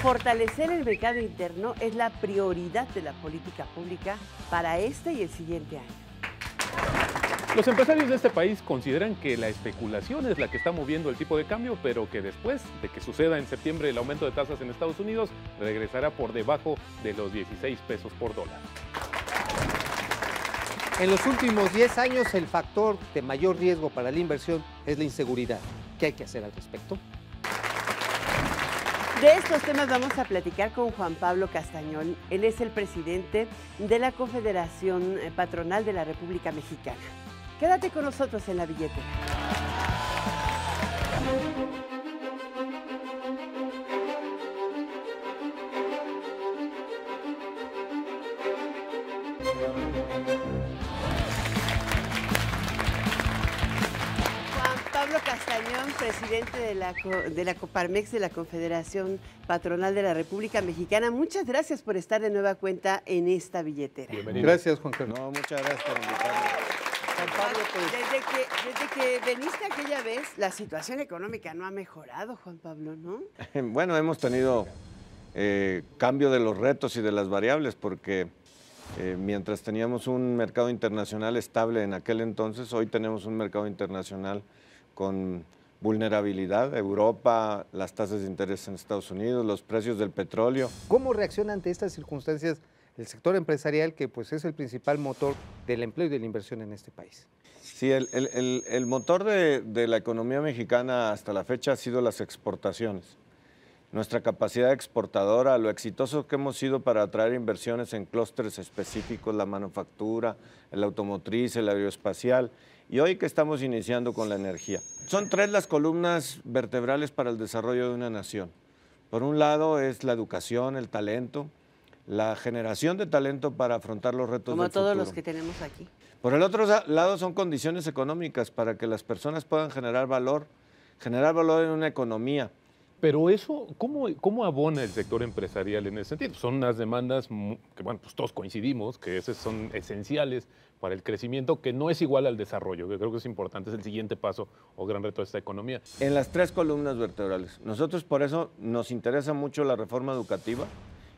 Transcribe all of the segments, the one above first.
Fortalecer el mercado interno es la prioridad de la política pública para este y el siguiente año. Los empresarios de este país consideran que la especulación es la que está moviendo el tipo de cambio, pero que después de que suceda en septiembre el aumento de tasas en Estados Unidos, regresará por debajo de los 16 pesos por dólar. En los últimos 10 años, el factor de mayor riesgo para la inversión es la inseguridad. ¿Qué hay que hacer al respecto? De estos temas vamos a platicar con Juan Pablo Castañón. Él es el presidente de la Confederación Patronal de la República Mexicana. Quédate con nosotros en La Billetera. Pablo Castañón, presidente de la Coparmex, de la Confederación Patronal de la República Mexicana. Muchas gracias por estar de nueva cuenta en esta billetera. Bienvenido. Gracias, Juan Carlos. No, muchas gracias por invitarme. Juan Pablo, pues, Desde que viniste aquella vez, la situación económica no ha mejorado, Juan Pablo, ¿no? Bueno, hemos tenido cambio de los retos y de las variables porque mientras teníamos un mercado internacional estable en aquel entonces, hoy tenemos un mercado internacional con vulnerabilidad. Europa, las tasas de interés en Estados Unidos, los precios del petróleo. ¿cómo reacciona ante estas circunstancias el sector empresarial, que pues es el principal motor del empleo y de la inversión en este país? Sí, el motor de la economía mexicana hasta la fecha ha sido las exportaciones. Nuestra capacidad exportadora, lo exitoso que hemos sido para atraer inversiones en clústeres específicos, la manufactura, el automotriz, el aeroespacial, y hoy que estamos iniciando con la energía. Son tres las columnas vertebrales para el desarrollo de una nación. Por un lado es la educación, el talento, la generación de talento para afrontar los retos Como del todos futuro. los que tenemos aquí. Por el otro lado son condiciones económicas para que las personas puedan generar valor en una economía. Pero eso, ¿cómo abona el sector empresarial en ese sentido? Son unas demandas que, bueno, pues todos coincidimos, que esas son esenciales para el crecimiento, que no es igual al desarrollo, que creo que es importante, es el siguiente paso o gran reto de esta economía. En las tres columnas vertebrales. Nosotros por eso nos interesa mucho la reforma educativa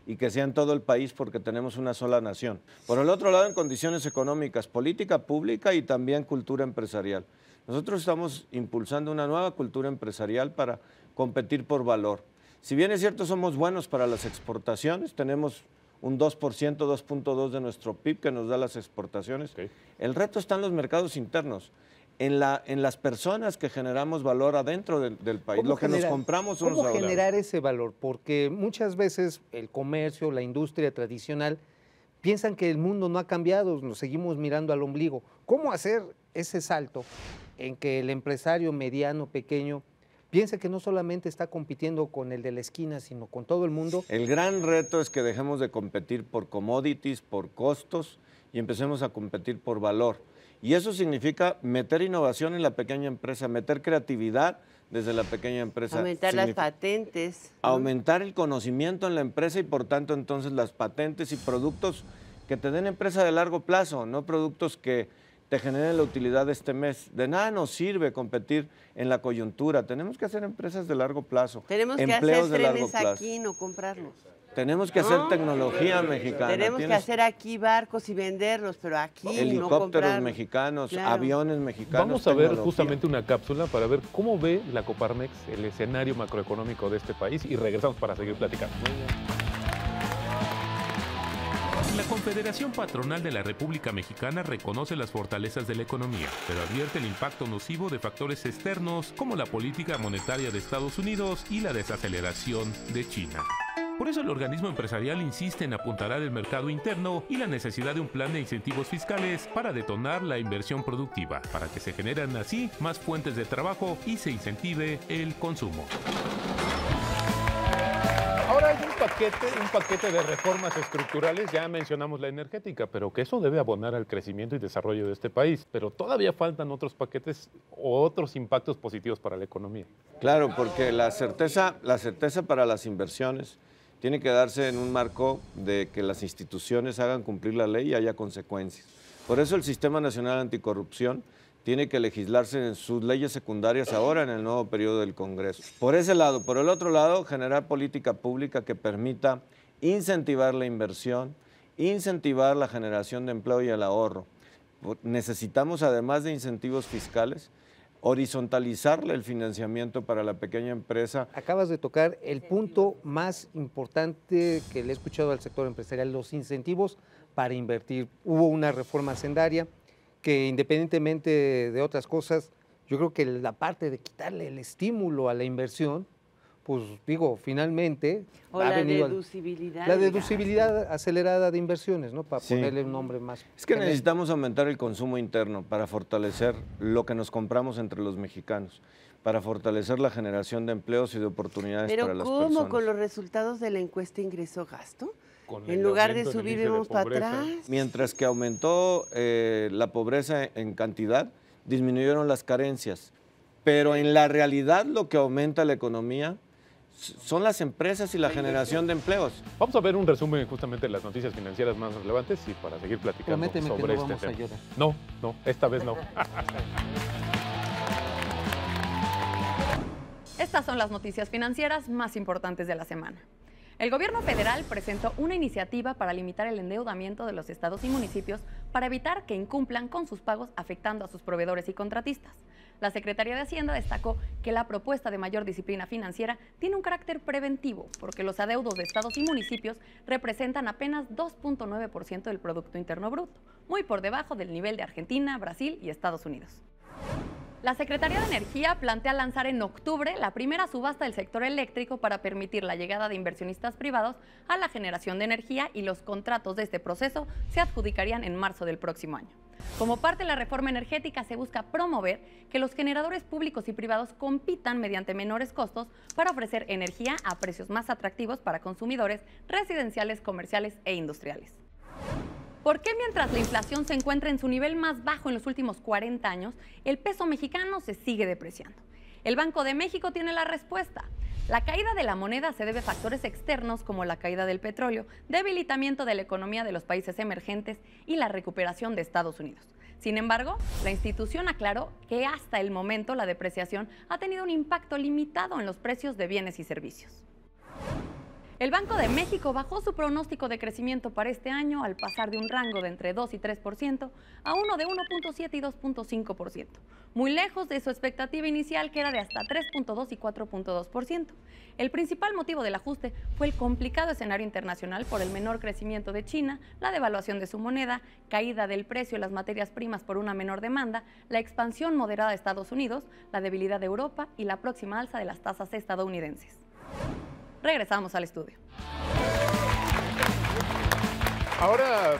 y que sea en todo el país porque tenemos una sola nación. Por el otro lado, en condiciones económicas, política pública y también cultura empresarial. Nosotros estamos impulsando una nueva cultura empresarial para competir por valor. Si bien es cierto, somos buenos para las exportaciones, tenemos un 2%, 2.2% de nuestro PIB que nos da las exportaciones. Okay. El reto está en los mercados internos, en las personas que generamos valor adentro del país, lo que nos compramos unos a ¿Cómo otros. generar ese valor? Porque muchas veces el comercio, la industria tradicional, piensan que el mundo no ha cambiado, nos seguimos mirando al ombligo. ¿Cómo hacer ese salto en que el empresario mediano, pequeño, piense que no solamente está compitiendo con el de la esquina, sino con todo el mundo? El gran reto es que dejemos de competir por commodities, por costos, y empecemos a competir por valor. Y eso significa meter innovación en la pequeña empresa, meter creatividad desde la pequeña empresa. Aumentar las patentes, ¿no? Aumentar el conocimiento en la empresa y por tanto entonces las patentes y productos que te den empresa de largo plazo, no productos que te generen la utilidad de este mes. De nada nos sirve competir en la coyuntura. Tenemos que hacer empresas de largo plazo. Tenemos que hacer empleos de largo trenes plazo. aquí, no comprarlos. Tenemos que hacer tecnología mexicana. Tenemos que hacer aquí barcos y venderlos, pero aquí no helicópteros comprarlos. mexicanos, Claro. aviones mexicanos. Vamos a ver tecnología. justamente una cápsula para ver cómo ve la Coparmex el escenario macroeconómico de este país y regresamos para seguir platicando. La Confederación Patronal de la República Mexicana reconoce las fortalezas de la economía, pero advierte el impacto nocivo de factores externos como la política monetaria de Estados Unidos y la desaceleración de China. Por eso el organismo empresarial insiste en apuntalar el mercado interno y la necesidad de un plan de incentivos fiscales para detonar la inversión productiva, para que se generan así más fuentes de trabajo y se incentive el consumo. Ahora hay un paquete de reformas estructurales, ya mencionamos la energética, pero que eso debe abonar al crecimiento y desarrollo de este país. Pero todavía faltan otros paquetes o otros impactos positivos para la economía. Claro, porque la certeza para las inversiones tiene que darse en un marco de que las instituciones hagan cumplir la ley y haya consecuencias. Por eso el Sistema Nacional Anticorrupción tiene que legislarse en sus leyes secundarias ahora en el nuevo periodo del Congreso. Por ese lado. Por el otro lado, generar política pública que permita incentivar la inversión, incentivar la generación de empleo y el ahorro. Necesitamos, además de incentivos fiscales, horizontalizarle el financiamiento para la pequeña empresa. Acabas de tocar el punto más importante que le he escuchado al sector empresarial, los incentivos para invertir. Hubo una reforma hacendaria que, independientemente de otras cosas, yo creo que la parte de quitarle el estímulo a la inversión, pues digo, finalmente... O la deducibilidad. La deducibilidad acelerada de inversiones, ¿no? Para Sí. ponerle un nombre más... Es que necesitamos aumentar el consumo interno para fortalecer lo que nos compramos entre los mexicanos, para fortalecer la generación de empleos y de oportunidades para las personas. Pero ¿cómo con los resultados de la encuesta ingreso-gasto? Con En el lugar de aumento en el subir, índice de vamos para pobreza. atrás. Mientras que aumentó la pobreza en cantidad, disminuyeron las carencias. Pero en la realidad lo que aumenta la economía son las empresas y la generación de empleos. Vamos a ver un resumen justamente de las noticias financieras más relevantes y para seguir platicando Prométeme que sobre no este vamos a tema. llorar. No, esta vez no. Estas son las noticias financieras más importantes de la semana. El gobierno federal presentó una iniciativa para limitar el endeudamiento de los estados y municipios para evitar que incumplan con sus pagos afectando a sus proveedores y contratistas. La Secretaría de Hacienda destacó que la propuesta de mayor disciplina financiera tiene un carácter preventivo porque los adeudos de estados y municipios representan apenas 2.9% del Producto Interno Bruto, muy por debajo del nivel de Argentina, Brasil y Estados Unidos. La Secretaría de Energía plantea lanzar en octubre la primera subasta del sector eléctrico para permitir la llegada de inversionistas privados a la generación de energía y los contratos de este proceso se adjudicarían en marzo del próximo año. Como parte de la reforma energética se busca promover que los generadores públicos y privados compitan mediante menores costos para ofrecer energía a precios más atractivos para consumidores residenciales, comerciales e industriales. ¿Por qué mientras la inflación se encuentra en su nivel más bajo en los últimos 40 años, el peso mexicano se sigue depreciando? El Banco de México tiene la respuesta. La caída de la moneda se debe a factores externos como la caída del petróleo, debilitamiento de la economía de los países emergentes y la recuperación de Estados Unidos. Sin embargo, la institución aclaró que hasta el momento la depreciación ha tenido un impacto limitado en los precios de bienes y servicios. El Banco de México bajó su pronóstico de crecimiento para este año al pasar de un rango de entre 2 y 3% a uno de 1.7 y 2.5%, muy lejos de su expectativa inicial que era de hasta 3.2 y 4.2%. El principal motivo del ajuste fue el complicado escenario internacional por el menor crecimiento de China, la devaluación de su moneda, caída del precio de las materias primas por una menor demanda, la expansión moderada de Estados Unidos, la debilidad de Europa y la próxima alza de las tasas estadounidenses. Regresamos al estudio. Ahora,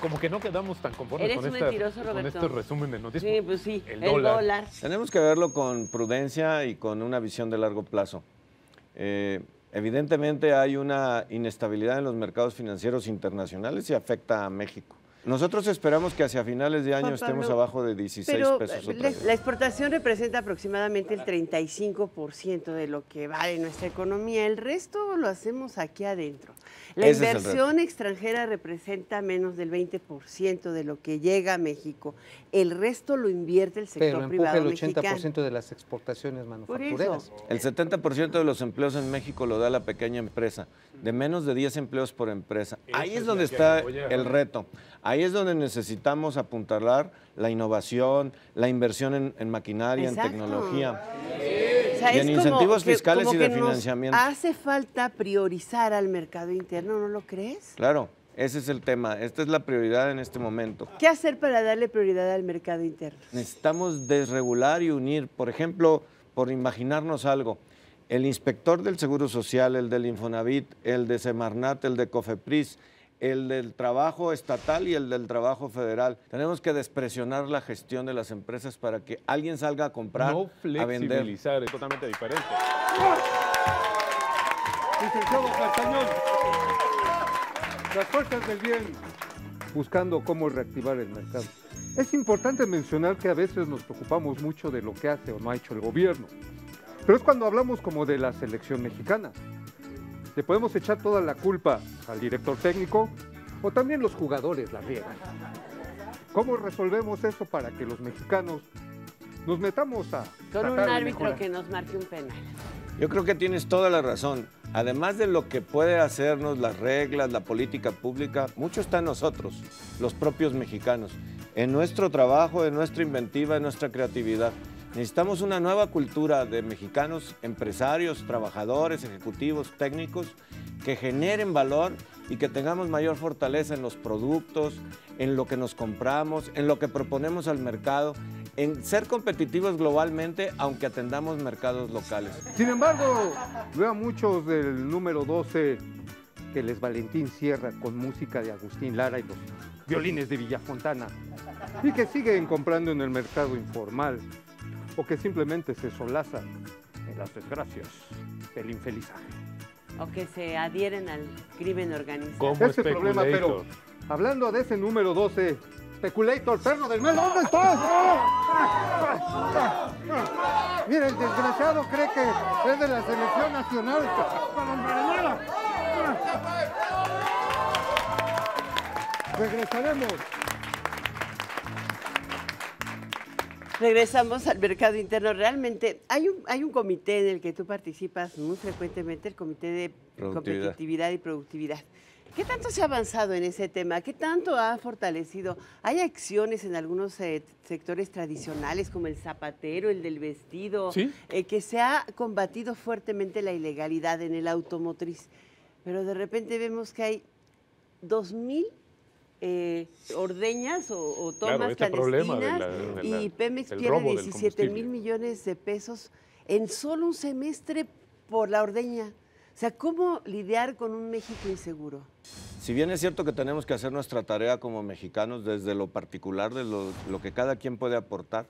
como que no quedamos tan conformes Eres con, un mentiroso, con Roberto. este resumen de noticias. Sí, pues sí, El el dólar. Tenemos que verlo con prudencia y con una visión de largo plazo. Evidentemente hay una inestabilidad en los mercados financieros internacionales y afecta a México. Nosotros esperamos que hacia finales de año Juan estemos Pablo, abajo de 16 Pero pesos otra vez. la exportación representa aproximadamente el 35% de lo que vale nuestra economía. El resto lo hacemos aquí adentro. La Ese es el inversión extranjera representa menos del 20% de lo que llega a México. El resto lo invierte el sector Pero empuja privado el mexicano. 80% de las exportaciones manufactureras. El 70% de los empleos en México lo da la pequeña empresa, de menos de 10 empleos por empresa. Ahí Esa es es donde la que está apoya. el reto. Ahí es donde necesitamos apuntalar la innovación, la inversión en maquinaria, Exacto. en tecnología. O sea, Y es en como incentivos fiscales como y de que nos financiamiento. hace falta priorizar al mercado interno, ¿no lo crees? Claro, ese es el tema. Esta es la prioridad en este momento. ¿Qué hacer para darle prioridad al mercado interno? Necesitamos desregular y unir. Por ejemplo, por imaginarnos algo, el inspector del Seguro Social, el del Infonavit, el de Semarnat, el de Cofepris, el del trabajo estatal y el del trabajo federal. Tenemos que despresionar la gestión de las empresas para que alguien salga a comprar, No a vender. flexibilizar, es totalmente diferente. Licenciado Castañón, las fuerzas del bien buscando cómo reactivar el mercado. Es importante mencionar que a veces nos preocupamos mucho de lo que hace o no ha hecho el gobierno, pero es cuando hablamos como de la selección mexicana. Le podemos echar toda la culpa al director técnico o también los jugadores la riegan. ¿Cómo resolvemos eso para que los mexicanos nos metamos a Con un tratar de árbitro mejorar? que nos marque un penal. Yo creo que tienes toda la razón. Además de lo que puede hacernos las reglas, la política pública, mucho está en nosotros, los propios mexicanos, en nuestro trabajo, en nuestra inventiva, en nuestra creatividad. Necesitamos una nueva cultura de mexicanos, empresarios, trabajadores, ejecutivos, técnicos, que generen valor y que tengamos mayor fortaleza en los productos, en lo que nos compramos, en lo que proponemos al mercado, en ser competitivos globalmente, aunque atendamos mercados locales. Sin embargo, veo a muchos del número 12 que les Valentín Sierra con música de Agustín Lara y los violines de Villafontana y que siguen comprando en el mercado informal o que simplemente se solazan en las desgracias del infelizaje. O que se adhieren al crimen organizado. Como Ese problema, pero Speculator. hablando de ese número 12, Speculator, perro del mal, ¿dónde estás? Mira, el desgraciado cree que es de la selección nacional. Regresaremos. Regresamos al mercado interno. Realmente hay un comité en el que tú participas muy frecuentemente, el Comité de Competitividad y Productividad. ¿Qué tanto se ha avanzado en ese tema? ¿Qué tanto ha fortalecido? ¿Hay acciones en algunos sectores tradicionales como el zapatero, el del vestido, ¿Sí? Que se ha combatido fuertemente la ilegalidad en el automotriz? Pero de repente vemos que hay 2,000 ordeñas o tomas Claro, este problema clandestinas y Pemex del pierde robo del 17,000 millones de pesos en solo un semestre por la ordeña. O sea, ¿cómo lidiar con un México inseguro? Si bien es cierto que tenemos que hacer nuestra tarea como mexicanos desde lo particular, de lo que cada quien puede aportar,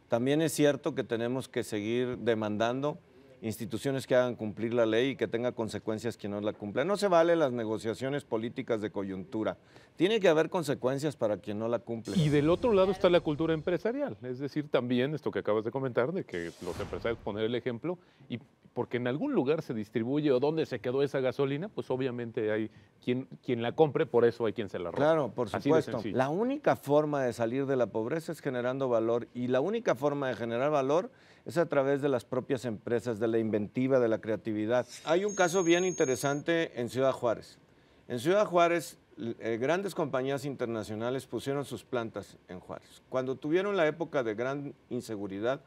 también es cierto que tenemos que seguir demandando instituciones que hagan cumplir la ley y que tenga consecuencias quien no la cumpla. No se valen las negociaciones políticas de coyuntura. Tiene que haber consecuencias para quien no la cumple. Y del otro lado está la cultura empresarial, es decir, también esto que acabas de comentar, de que los empresarios poner el ejemplo, y porque en algún lugar se distribuye o dónde se quedó esa gasolina, pues obviamente hay quien la compre, por eso hay quien se la roba. Claro, por Así de supuesto. sencillo. La única forma de salir de la pobreza es generando valor, y la única forma de generar valor es a través de las propias empresas, de la inventiva, de la creatividad. Hay un caso bien interesante en Ciudad Juárez. En Ciudad Juárez, grandes compañías internacionales pusieron sus plantas en Juárez. Cuando tuvieron la época de gran inseguridad,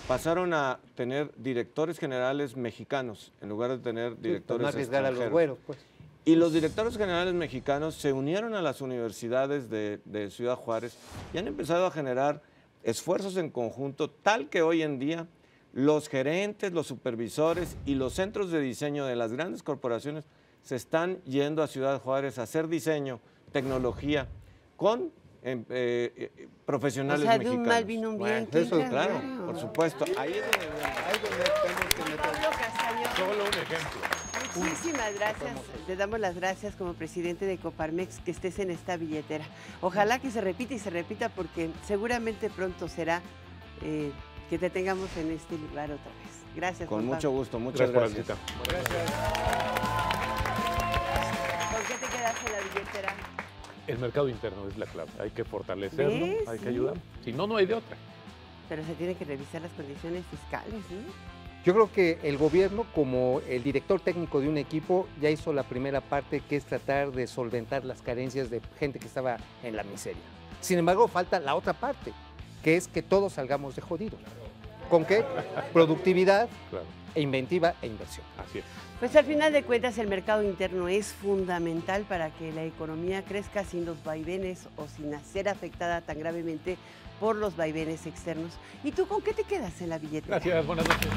pasaron a tener directores generales mexicanos en lugar de tener directores no arriesgar a los extranjeros. güeros, pues. Y los directores generales mexicanos se unieron a las universidades de Ciudad Juárez y han empezado a generar esfuerzos en conjunto, tal que hoy en día los gerentes, los supervisores y los centros de diseño de las grandes corporaciones se están yendo a Ciudad Juárez a hacer diseño, tecnología, con profesionales O sea, de mexicanos. un mal vino un bien. Bueno, eso, qué claro, raro. por supuesto. Ahí es donde tenemos que meter. Pablo Castañón, Solo un ejemplo. muchísimas gracias. Te damos las gracias como presidente de Coparmex que estés en esta billetera. Ojalá que se repita y se repita porque seguramente pronto será que te tengamos en este lugar otra vez. Gracias. Con Juan mucho Pablo. gusto, muchas gracias. por la visita. ¿Con qué te quedas en la billetera? El mercado interno es la clave, hay que fortalecerlo, ¿Ves? hay que Sí. ayudar. Si no, no hay de otra. Pero se tienen que revisar las condiciones fiscales, ¿no? Yo creo que el gobierno, como el director técnico de un equipo, ya hizo la primera parte, que es tratar de solventar las carencias de gente que estaba en la miseria. Sin embargo, falta la otra parte, que es que todos salgamos de jodidos. ¿Con qué? Productividad, Claro, inventiva e inversión. así es. Pues al final de cuentas el mercado interno es fundamental para que la economía crezca sin los vaivenes o sin ser afectada tan gravemente por los vaivenes externos. ¿Y tú con qué te quedas en la billetera? Gracias, buenas noches.